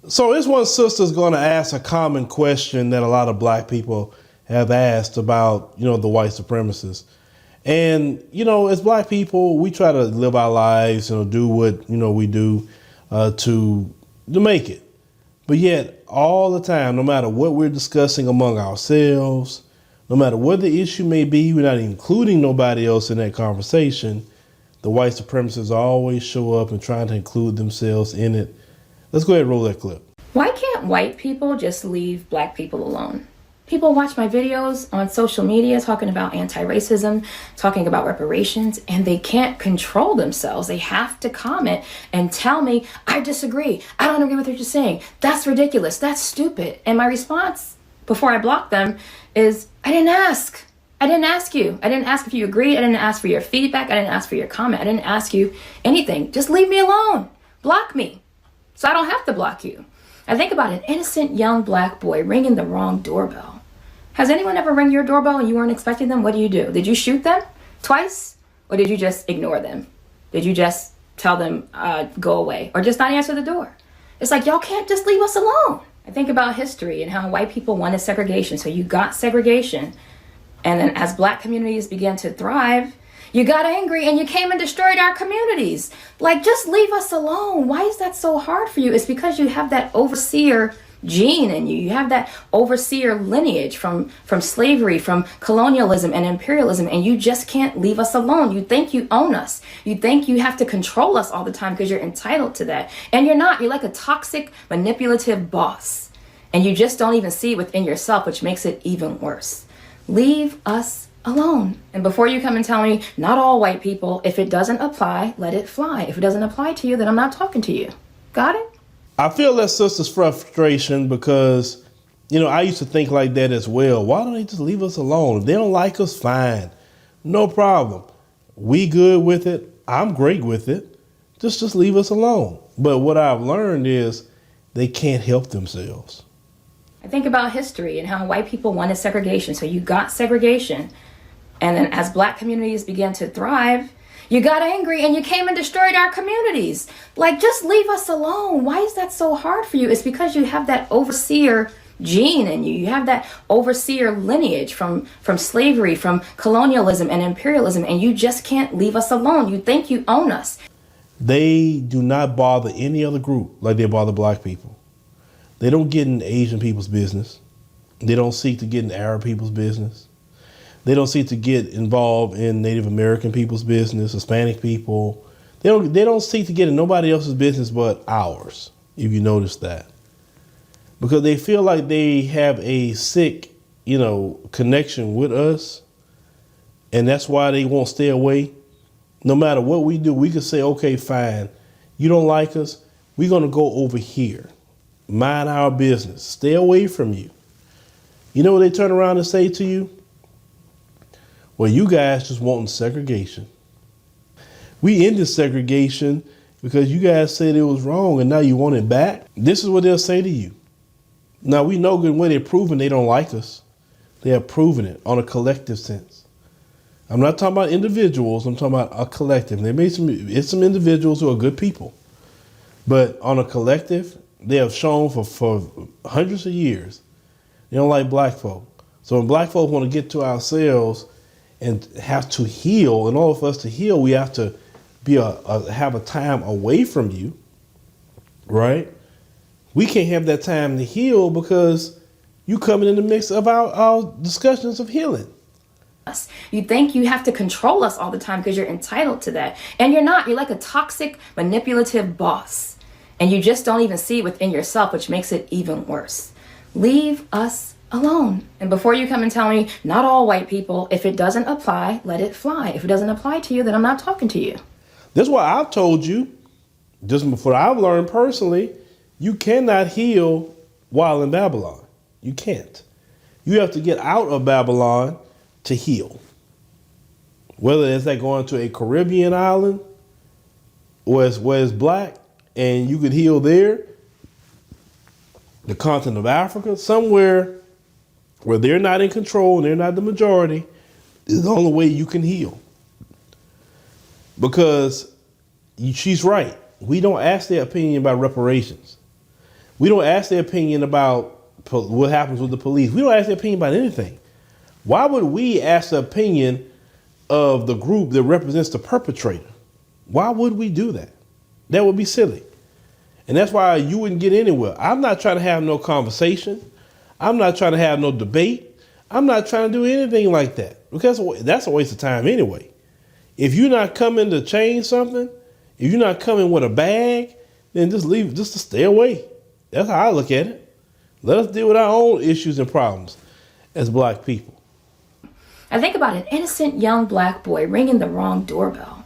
So this one sister's going to ask a common question that a lot of black people have asked about, the white supremacists. And, as black people, we try to live our lives, do what, we do to make it. But yet, all the time, no matter what we're discussing among ourselves, no matter what the issue may be, we're not including nobody else in that conversation. The white supremacists always show up and trying to include themselves in it. Let's go ahead and roll that clip. Why can't white people just leave black people alone? People watch my videos on social media talking about anti-racism, talking about reparations, and they can't control themselves. They have to comment and tell me, I disagree. I don't agree with what you're saying. That's ridiculous. That's stupid. And my response before I block them is, I didn't ask. I didn't ask you. I didn't ask if you agreed. I didn't ask for your feedback. I didn't ask for your comment. I didn't ask you anything. Just leave me alone. Block me so I don't have to block you. I think about an innocent young black boy ringing the wrong doorbell. Has anyone ever rang your doorbell and you weren't expecting them? What do? Did you shoot them twice? Or did you just ignore them? Did you just tell them, go away? Or just not answer the door? It's like, y'all can't just leave us alone. I think about history and how white people wanted segregation. So you got segregation. And then as black communities began to thrive, you got angry and you came and destroyed our communities. Like, just leave us alone. Why is that so hard for you? It's because you have that overseer gene in you. You have that overseer lineage from slavery, from colonialism and imperialism, and you just can't leave us alone. You think you own us. You think you have to control us all the time because you're entitled to that. And you're not. You're like a toxic, manipulative boss. And you just don't even see it within yourself, which makes it even worse. Leave us alone. And before you come and tell me, not all white people, if it doesn't apply, let it fly. If it doesn't apply to you, then I'm not talking to you. Got it? I feel that sister's frustration because, I used to think like that as well. Why don't they just leave us alone? If they don't like us, fine. No problem. We good with it. I'm great with it. Just leave us alone. But what I've learned is they can't help themselves. I think about history and how white people wanted segregation. So you got segregation. And then as black communities began to thrive, you got angry and you came and destroyed our communities. Like, just leave us alone. Why is that so hard for you? It's because you have that overseer gene in you. You have that overseer lineage from slavery, from colonialism and imperialism, and you just can't leave us alone. You think you own us. They do not bother any other group like they bother black people. They don't get in Asian people's business. They don't seek to get in Arab people's business. They don't seek to get involved in Native American people's business, Hispanic people. They don't seek to get in nobody else's business but ours, if you notice that. Because they feel like they have a sick, connection with us. And that's why they won't stay away. No matter what we do, we can say, okay, fine. You don't like us. We're going to go over here. Mind our business. Stay away from you. You know what they turn around and say to you? Well, you guys just wanting segregation. We ended segregation because you guys said it was wrong and now you want it back. This is what they'll say to you. Now, we know good when they're proving they don't like us. They are proving it on a collective sense. I'm not talking about individuals. I'm talking about a collective. It's some individuals who are good people. But on a collective, they have shown for hundreds of years, they don't like black folk. So when black folk want to get to ourselves and have to heal, in order for us to heal, we have to have a time away from you, right? We can't have that time to heal because you coming in the mix of our discussions of healing. You think you have to control us all the time because you're entitled to that. And you're not. You're like a toxic, manipulative boss. And you just don't even see it within yourself, which makes it even worse. Leave us alone. And before you come and tell me, not all white people, if it doesn't apply, let it fly. If it doesn't apply to you, then I'm not talking to you. That's why I've told you, just before I've learned personally, you cannot heal while in Babylon. You can't. You have to get out of Babylon to heal. Whether it's like going to a Caribbean island where it's black and you could heal there, the continent of Africa, somewhere where they're not in control and they're not the majority, is the only way you can heal. Because she's right. We don't ask their opinion about reparations. We don't ask their opinion about what happens with the police. We don't ask their opinion about anything. Why would we ask the opinion of the group that represents the perpetrator? Why would we do that? That would be silly. And that's why you wouldn't get anywhere. I'm not trying to have no conversation. I'm not trying to have no debate. I'm not trying to do anything like that, because that's a waste of time anyway. If you're not coming to change something, if you're not coming with a bag, then just leave, just to stay away. That's how I look at it. Let us deal with our own issues and problems as black people. I think about an innocent young black boy ringing the wrong doorbell.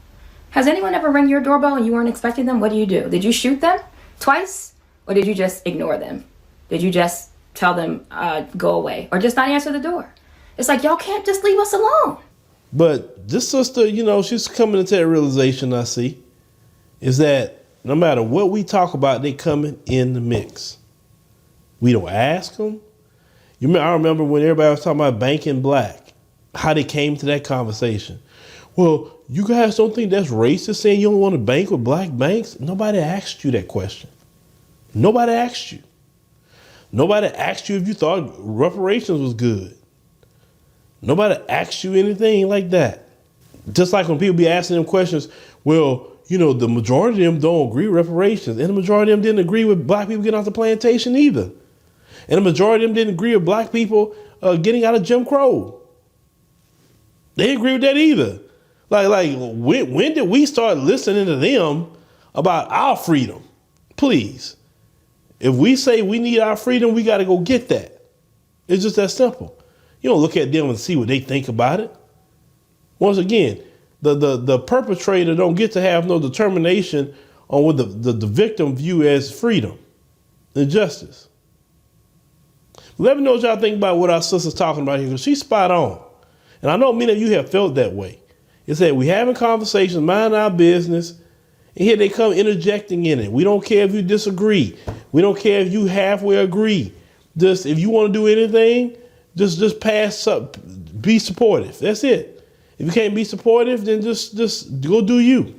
Has anyone ever rang your doorbell and you weren't expecting them? What do? Did you shoot them twice? Or did you just ignore them? Did you just tell them, go away? Or just not answer the door? It's like, y'all can't just leave us alone. But this sister, she's coming into that realization, I see, is that no matter what we talk about, they coming in the mix. We don't ask them. I remember when everybody was talking about banking black, how they came to that conversation. Well, you guys don't think that's racist, saying you don't want to bank with black banks? Nobody asked you that question. Nobody asked you. Nobody asked you if you thought reparations was good. Nobody asked you anything like that. Just like when people be asking them questions, well, the majority of them don't agree with reparations. And the majority of them didn't agree with black people getting off the plantation either. And the majority of them didn't agree with black people getting out of Jim Crow. They didn't agree with that either. Like when did we start listening to them about our freedom? Please. If we say we need our freedom, we got to go get that. It's just that simple. You don't look at them and see what they think about it. Once again, the perpetrator don't get to have no determination on what the victim view as freedom and justice. Let me know what y'all think about what our sister's talking about here, because she's spot on. And I know many of you have felt that way. It's that we having conversations, mind our business, and here they come interjecting in it. We don't care if you disagree. We don't care if you halfway agree. Just if you want to do anything, just pass up, be supportive. That's it. If you can't be supportive, then just go do you.